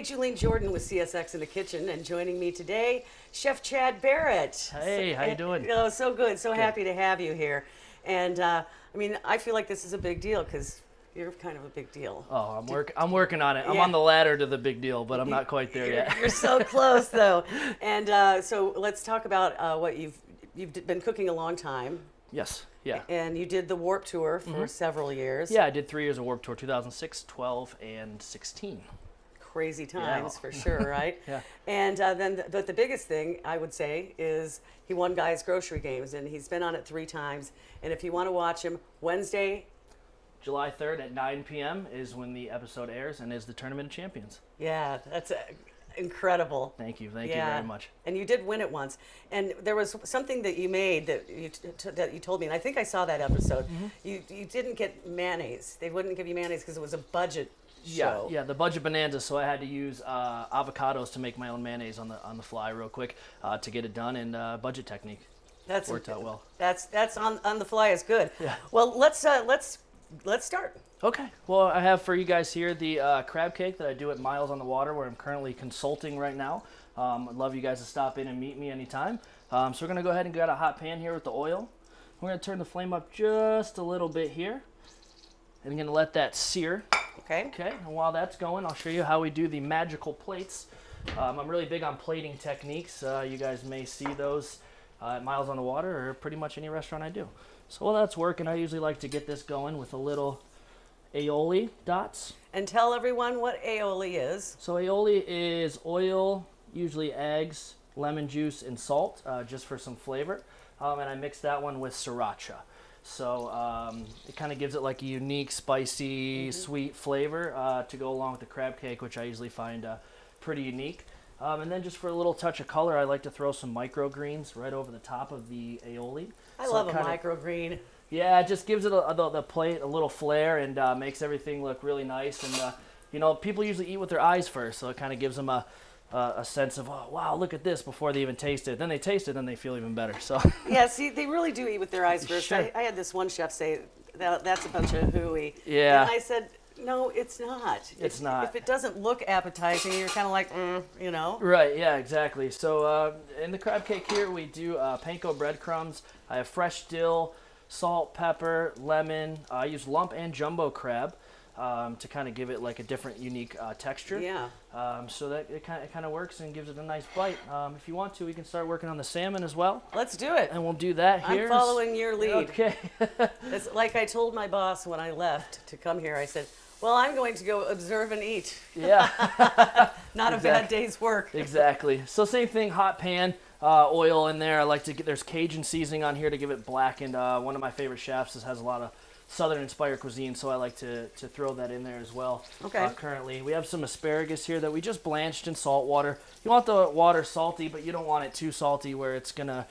Hey, Julie Jordan with CSX in the Kitchen, and joining me today, Chef Chad Barrett. Hey, how you doing? Oh, so good. So happy to have you here. And I mean, I feel like this is a big deal because you're kind of a big deal. Oh, I'm working on it. I'm Yeah. on the ladder to the big deal, but I'm not quite there yet. You're so close, though. And so let's talk about what you've been cooking a long time. Yes. Yeah. And you did the Warp Tour for several years. Yeah, I did 3 years of Warped Tour, 2006, 12, and 16. Crazy times for sure, right? Yeah. And but the biggest thing I would say is he won Guys Grocery Games, and he's been on it 3 times. And if you want to watch him, Wednesday, July 3rd at 9 p.m. is when the episode airs and is the Tournament of Champions. yeah, that's incredible. Thank you very much. And you did win it once. And there was something that you made that you told me, and I think I saw that episode. You didn't get mayonnaise. They wouldn't give you mayonnaise because it was a budget show. Yeah, the budget bonanza. So I had to use avocados to make my own mayonnaise on the fly real quick to get it done, and budget technique. That's worked out well. That's on the fly is good. Yeah. Well, let's start. Okay. Well, I have for you guys here the crab cake that I do at Miles on the Water, where I'm currently consulting right now. I'd love you guys to stop in and meet me anytime. So we're going to go ahead and get a hot pan here with the oil. We're going to turn the flame up just a little bit here. And I'm going to let that sear. Okay. Okay. And while that's going, I'll show you how we do the magical plates. I'm really big on plating techniques. You guys may see those at Miles on the Water or pretty much any restaurant I do. So while that's working, I usually like to get this going with a little aioli dots. And tell everyone what aioli is. So aioli is oil, usually eggs, lemon juice, and salt, just for some flavor. And I mix that one with sriracha. So it kind of gives it like a unique, spicy, sweet flavor to go along with the crab cake, which I usually find pretty unique. And then just for a little touch of color, I like to throw some microgreens right over the top of the aioli. I love a microgreen. Yeah, it just gives it the plate a little flair and makes everything look really nice. And people usually eat with their eyes first, so it kind of gives them a sense of, oh wow, look at this before they even taste it. Then they taste it, and they feel even better. So Yeah, see, they really do eat with their eyes first. Sure. I had this one chef say that's a bunch of hooey. Yeah. And I said, no, it's not. It's not. If it doesn't look appetizing, you're kind of like, Right, yeah, exactly. So in the crab cake here, we do panko breadcrumbs. I have fresh dill, salt, pepper, lemon. I use lump and jumbo crab to kind of give it like a different, unique texture. Yeah. So that it kind of works and gives it a nice bite. If you want to, we can start working on the salmon as well. Let's do it. And we'll do that here. I'm following your lead. Okay. It's like I told my boss when I left to come here, I said, well, I'm going to go observe and eat. Yeah. Not a bad day's work. Exactly. So same thing, hot pan, oil in there. I like to get, there's Cajun seasoning on here to give it black. And one of my favorite chefs has a lot of Southern inspired cuisine, so I like to throw that in there as well. Okay. Currently, we have some asparagus here that we just blanched in salt water. You want the water salty, but you don't want it too salty where it's gonna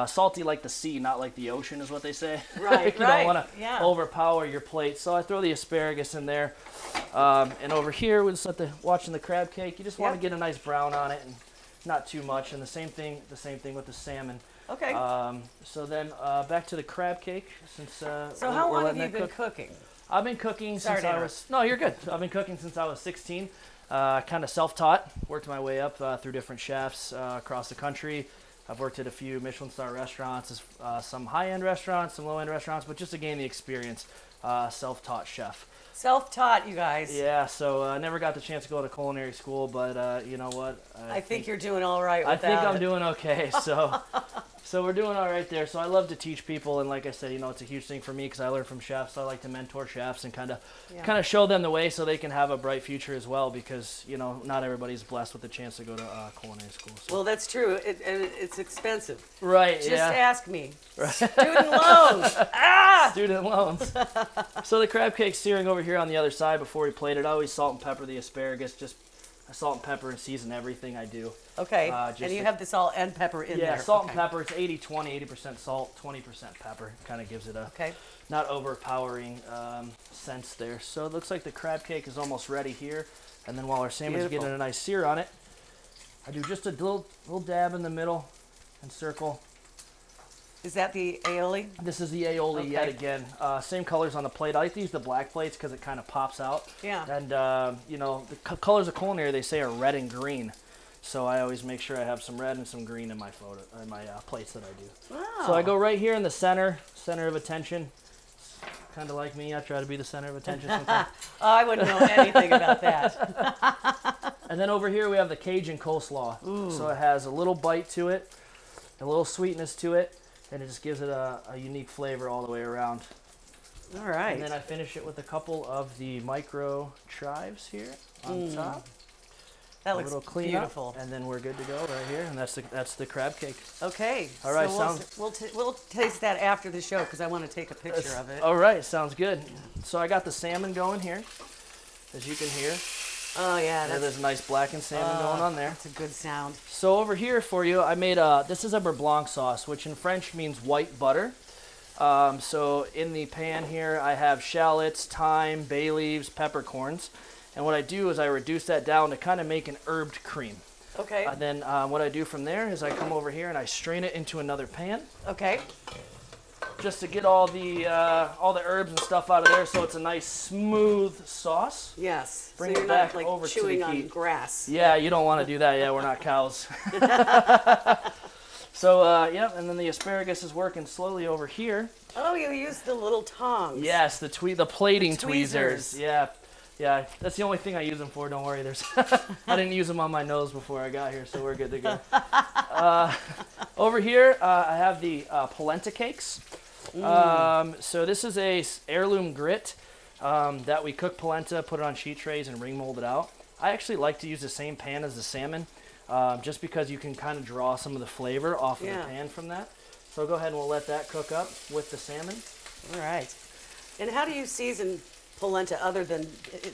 salty like the sea, not like the ocean, is what they say. Right. You don't want to overpower your plate. So I throw the asparagus in there, and over here we just watching the crab cake. You just want to get a nice brown on it, and not too much. And the same thing with the salmon. Okay. So then back to the crab cake. Since so how long have you been cooking? I've been cooking since I was... No, you're good. I've been cooking since I was 16. Kind of self-taught. Worked my way up through different chefs across the country. I've worked at a few Michelin star restaurants, some high-end restaurants, some low-end restaurants, but just to gain the experience, self-taught chef. Self-taught, you guys. Yeah, so I never got the chance to go to culinary school, but you know what? I think you're doing all right with I think that. I'm doing okay, so we're doing all right there. So I love to teach people, and like I said, it's a huge thing for me because I learn from chefs. I like to mentor chefs and kind of show them the way so they can have a bright future as well, because not everybody's blessed with the chance to go to culinary school. So. Well, that's true. It's expensive. Right. Just yeah. ask me. Right. Student loans. Student loans. So the crab cake's searing over here on the other side before we plate it. I always salt and pepper the asparagus. Just salt and pepper and season everything I do. Okay. And you have the salt and pepper in there. Yeah, salt and pepper. It's 80-20, 80% salt, 20% pepper. Kind of gives it a not overpowering sense there. So it looks like the crab cake is almost ready here. And then while our salmon's getting a nice sear on it, I do just a little dab in the middle and circle. Is that the aioli? This is the aioli yet again. Same colors on the plate. I like to use the black plates because it kind of pops out. Yeah. And, you know, the colors of culinary, they say, are red and green. So I always make sure I have some red and some green in my plates that I do. Wow. So I go right here in the center of attention. Kind of like me, I try to be the center of attention sometimes. Oh, I wouldn't know anything about that. And then over here we have the Cajun coleslaw. Ooh. So it has a little bite to it, a little sweetness to it, and it just gives it a unique flavor all the way around. All right. And then I finish it with a couple of the micro chives here on top. That looks beautiful. And then we're good to go right here, and that's the crab cake. Okay. All right, so we'll taste that after the show because I want to take a picture of it. All right, sounds good. So I got the salmon going here, as you can hear. Oh yeah, there's a nice blackened salmon going on there. That's a good sound. So over here for you, I made this is a beurre blanc sauce, which in French means white butter. So in the pan here, I have shallots, thyme, bay leaves, peppercorns. And what I do is I reduce that down to kind of make an herbed cream. Okay. Then what I do from there is I come over here and I strain it into another pan. Okay. Just to get all the herbs and stuff out of there, so it's a nice smooth sauce. Yes. Bring so it back not, like, over to chewing the on heat. grass. Yeah, you don't want to do that. Yeah, we're not cows. So yep, and then the asparagus is working slowly over here. Oh, you use the little tongs. Yes, the plating tweezers. Tweezers. Yeah, that's the only thing I use them for. Don't worry, I didn't use them on my nose before I got here, so we're good to go. Over here, I have the polenta cakes. So this is a heirloom grit that we cook polenta, put it on sheet trays, and ring mold it out. I actually like to use the same pan as the salmon, just because you can kind of draw some of the flavor off of the pan from that. So go ahead and we'll let that cook up with the salmon. All right. And how do you season polenta other than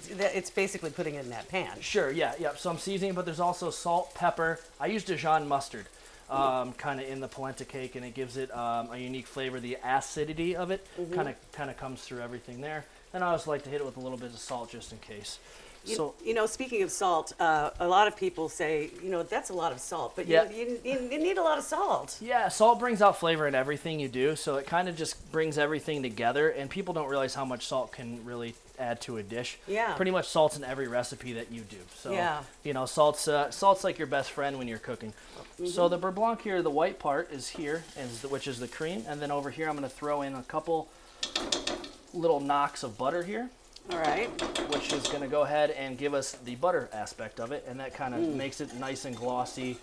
it's basically putting it in that pan? Sure, yeah. So I'm seasoning, but there's also salt, pepper. I use Dijon mustard kind of in the polenta cake, and it gives it a unique flavor. The acidity of it kind of comes through everything there. And I also like to hit it with a little bit of salt just in case. You know, speaking of salt, a lot of people say, you know, that's a lot of salt, but you need a lot of salt. Yeah, salt brings out flavor in everything you do, so it kind of just brings everything together, and people don't realize how much salt can really add to a dish. Yeah. Pretty much salt's in every recipe that you do. So, you know, salt's like your best friend when you're cooking. So the beurre blanc here, the white part is here, which is the cream, and then over here I'm going to throw in a couple little knocks of butter here. All right. Which is going to go ahead and give us the butter aspect of it, and that kind of makes it nice and glossy.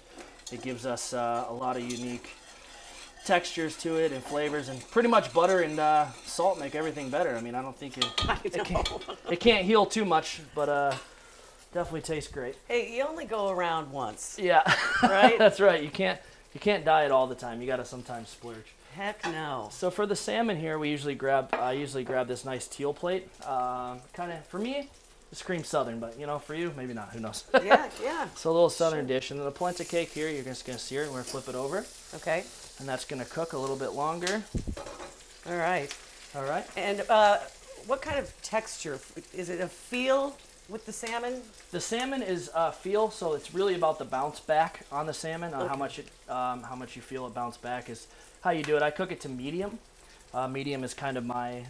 It gives us a lot of unique textures to it and flavors, and pretty much butter and salt make everything better. I mean, I don't think it can't heal too much, but definitely tastes great. Hey, you only go around once. Yeah, right. That's right. You can't diet all the time. You got to sometimes splurge. Heck no. So for the salmon here, I usually grab this nice teal plate. Kind of, for me, it screams southern, but you know, for you, maybe not. Who knows? Yeah. So a little southern dish, and then the polenta cake here, you're just gonna sear it. We're gonna flip it over. Okay. And that's gonna cook a little bit longer. All right. And what kind of texture? Is it a feel with the salmon? The salmon is feel, so it's really about the bounce back on the salmon. How much you feel it bounce back is how you do it. I cook it to medium. Medium is kind of my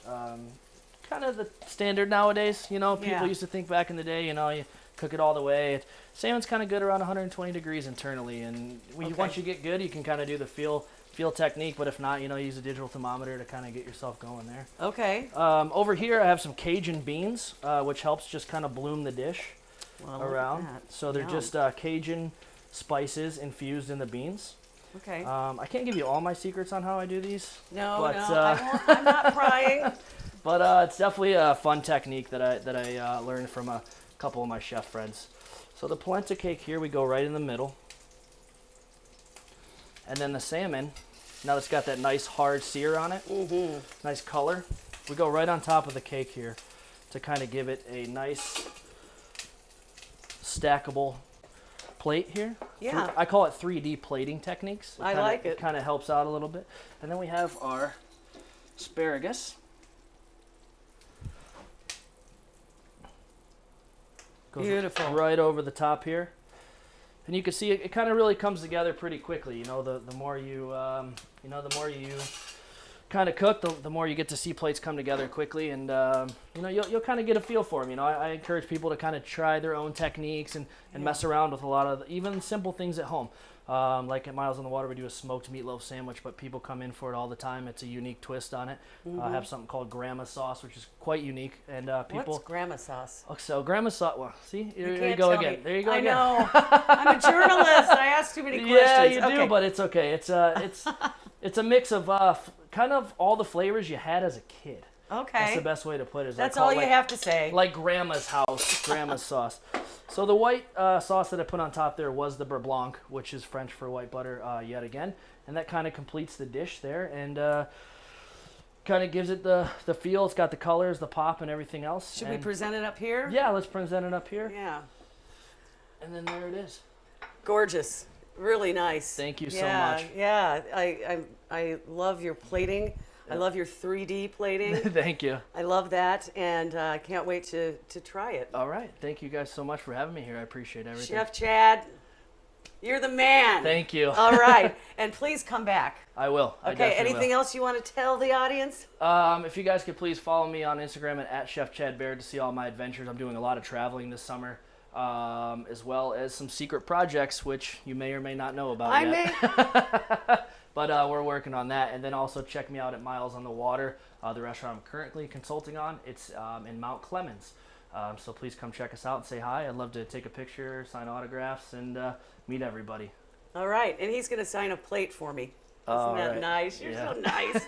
kind of the standard nowadays. You know, people used to think back in the day, you know, you cook it all the way. Salmon's kind of good around 120 degrees internally, and once you get good, you can kind of do the feel technique. But if not, you know, use a digital thermometer to kind of get yourself going there. Okay. Over here, I have some Cajun beans, which helps just kind of bloom the dish around. So they're just Cajun spices infused in the beans. Okay. I can't give you all my secrets on how I do these. No, I'm not prying. But it's definitely a fun technique that I learned from a couple of my chef friends. So the polenta cake here, we go right in the middle. And then the salmon, now it's got that nice hard sear on it, nice color. We go right on top of the cake here to kind of give it a nice stackable plate here. Yeah. I call it 3D plating techniques. I like it. It kind of helps out a little bit. And then we have our asparagus. Goes beautiful. Right over the top here. And you can see it kind of really comes together pretty quickly. You know, the more you, the more you kind of cook, the more you get to see plates come together quickly, and you'll kind of get a feel for them. You know, I encourage people to kind of try their own techniques and mess around with a lot of even simple things at home. Like at Miles on the Water, we do a smoked meatloaf sandwich, but people come in for it all the time. It's a unique twist on it. I have something called grandma sauce, which is quite unique. And people. What's grandma sauce? Oh, so grandma sauce. Well, see, You there you can't go tell again. me. There you go I again. know. I'm a journalist. I ask too many questions. Yeah, you do, Okay. but it's okay. It's a mix of kind of all the flavors you had as a kid. Okay. That's the best way to put it. That's all you have to say. Like grandma's house, grandma's sauce. So the white sauce that I put on top there was the beurre blanc, which is French for white butter yet again. And that kind of completes the dish there and kind of gives it the feel. It's got the colors, the pop, and everything else. Should we present it up here? Yeah, let's present it up here. Yeah. And then there it is. Gorgeous. Really nice. Thank you so Yeah, much. yeah. I love your plating. I love your 3D plating. Thank you. I love that, and I can't wait to try it. All right. Thank you guys so much for having me here. I appreciate everything. Chef Chad, you're the man. Thank you. All right, and please come back. I will. Okay, anything else you want to tell the audience? If you guys could please follow me on Instagram at @ChefChadBarrett to see all my adventures. I'm doing a lot of traveling this summer, as well as some secret projects, which you may or may not know about yet. But we're working on that. And then also check me out at Miles on the Water, the restaurant I'm currently consulting on. It's in Mount Clemens. So please come check us out and say hi. I'd love to take a picture, sign autographs, and meet everybody. All right, and he's going to sign a plate for me. All Isn't that right. nice? You're Yeah. so nice.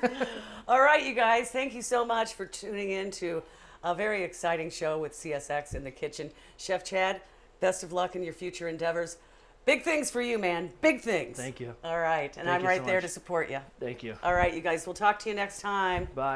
All right, you guys, thank you so much for tuning in to a very exciting show with CSX in the kitchen. Chef Chad, best of luck in your future endeavors. Big things for you, man. Big things. Thank you. All right, and Thank I'm you right so there much. to support you. Thank you. All right, you guys, we'll talk to you next time. Bye.